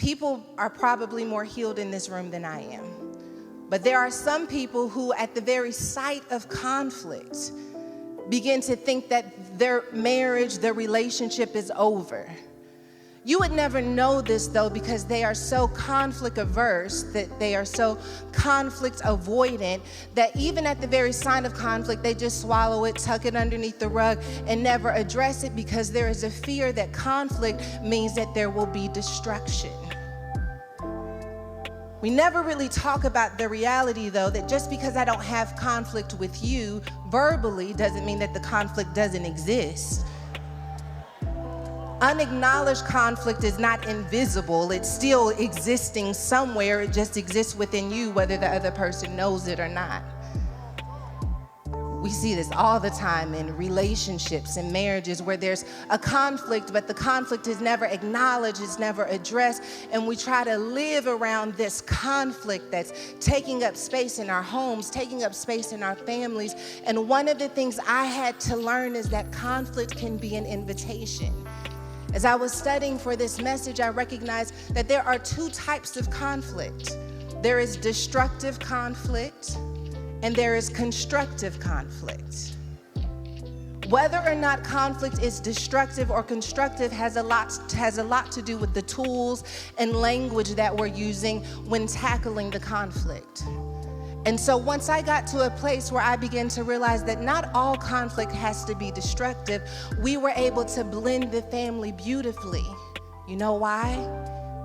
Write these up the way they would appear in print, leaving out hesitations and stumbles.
People are probably more healed in this room than I am. But there are some people who, at the very sight of conflict, begin to think that their marriage, their relationship is over. You would never know this, though, because they are so conflict averse, that they are so conflict avoidant, that even at the very sign of conflict, they just swallow it, tuck it underneath the rug, and never address it, because there is a fear that conflict means that there will be destruction. We never really talk about the reality, though, that just because I don't have conflict with you verbally doesn't mean that the conflict doesn't exist. Unacknowledged conflict is not invisible. It's still existing somewhere. It just exists within you, whether the other person knows it or not. We see this all the time in relationships and marriages where there's a conflict, but the conflict is never acknowledged, it's never addressed, and we try to live around this conflict that's taking up space in our homes, taking up space in our families. And one of the things I had to learn is that conflict can be an invitation. As I was studying for this message, I recognized that there are two types of conflict. There is destructive conflict, and there is constructive conflict. Whether or not conflict is destructive or constructive has a lot to do with the tools and language that we're using when tackling the conflict. And so once I got to a place where I began to realize that not all conflict has to be destructive, we were able to blend the family beautifully. You know why?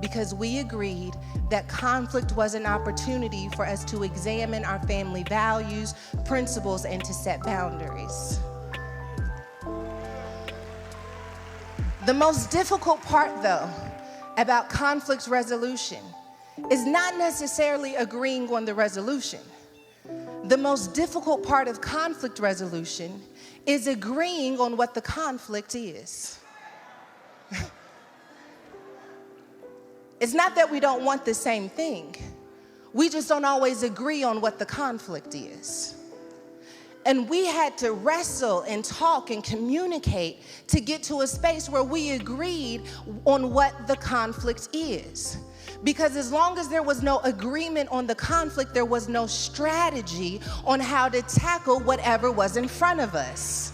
Because we agreed that conflict was an opportunity for us to examine our family values, principles, and to set boundaries. The most difficult part, though, about conflict resolution is not necessarily agreeing on the resolution. The most difficult part of conflict resolution is agreeing on what the conflict is. It's not that we don't want the same thing. We just don't always agree on what the conflict is. And we had to wrestle and talk and communicate to get to a space where we agreed on what the conflict is. Because as long as there was no agreement on the conflict, there was no strategy on how to tackle whatever was in front of us.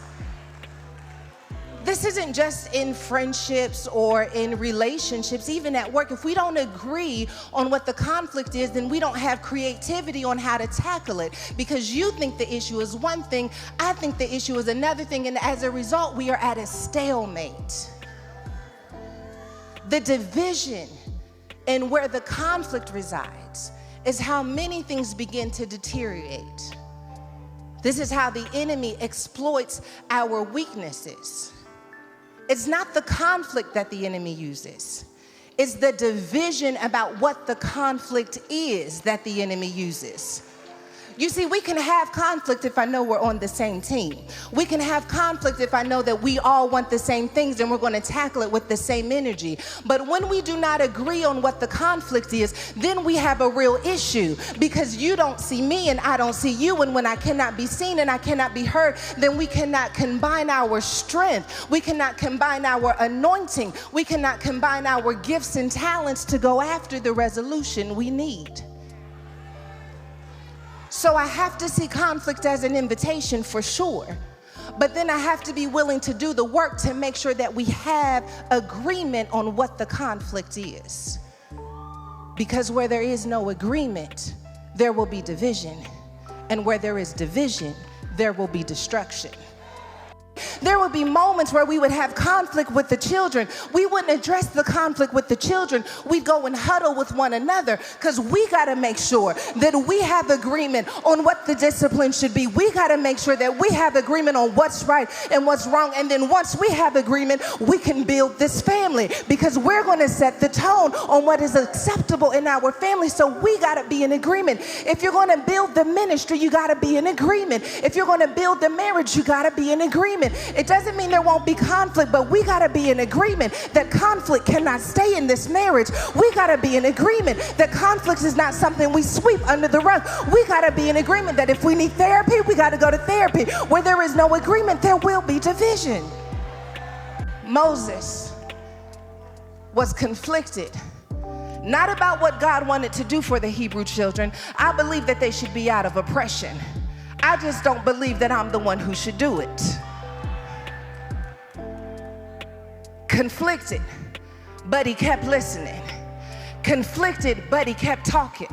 This isn't just in friendships or in relationships, even at work. If we don't agree on what the conflict is, then we don't have creativity on how to tackle it. Because you think the issue is one thing, I think the issue is another thing, and as a result, we are at a stalemate. The division and where the conflict resides is how many things begin to deteriorate. This is how the enemy exploits our weaknesses. It's not the conflict that the enemy uses. It's the division about what the conflict is that the enemy uses. You see, we can have conflict if I know we're on the same team. We can have conflict if I know that we all want the same things and we're going to tackle it with the same energy. But when we do not agree on what the conflict is, then we have a real issue, because you don't see me and I don't see you. And when I cannot be seen and I cannot be heard, then we cannot combine our strength. We cannot combine our anointing. We cannot combine our gifts and talents to go after the resolution we need. So I have to see conflict as an invitation for sure, but then I have to be willing to do the work to make sure that we have agreement on what the conflict is. Because where there is no agreement, there will be division. And where there is division, there will be destruction. There would be moments where we would have conflict with the children. We wouldn't address the conflict with the children. We'd go and huddle with one another, because we got to make sure that we have agreement on what the discipline should be. We got to make sure that we have agreement on what's right and what's wrong. And then once we have agreement, we can build this family, because we're going to set the tone on what is acceptable in our family. So we got to be in agreement. If you're going to build the ministry, you got to be in agreement. If you're going to build the marriage, you got to be in agreement. It doesn't mean there won't be conflict, but we got to be in agreement that conflict cannot stay in this marriage. We got to be in agreement that conflict is not something we sweep under the rug. We got to be in agreement that if we need therapy, we got to go to therapy. Where there is no agreement, there will be division. Moses was conflicted not about what God wanted to do for the Hebrew children. I believe that they should be out of oppression. I just don't believe that I'm the one who should do it. Conflicted, but he kept listening. Conflicted, but he kept talking.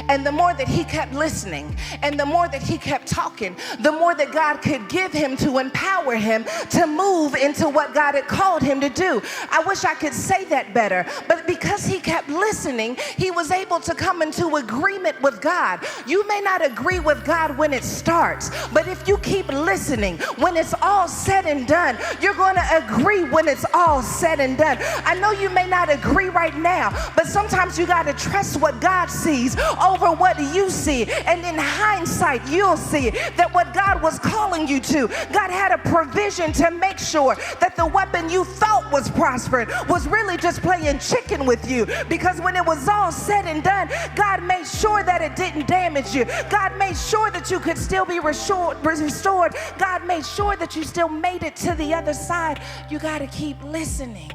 And the more that he kept listening and the more that he kept talking, the more that God could give him to empower him to move into what God had called him to do. I wish I could say that better, but because he kept listening, he was able to come into agreement with God. You may not agree with God when it starts, but if you keep listening, when it's all said and done, you're going to agree when it's all said and done. I know you may not agree right now, but sometimes you got to trust what God sees over what you see. And in hindsight, you'll see that what God was calling you to, God had a provision to make sure that the weapon you thought was prospering was really just playing chicken with you. Because when it was all said and done, God made sure that it didn't damage you. God made sure that you could still be restored. God made sure that you still made it to the other side. You got to keep listening.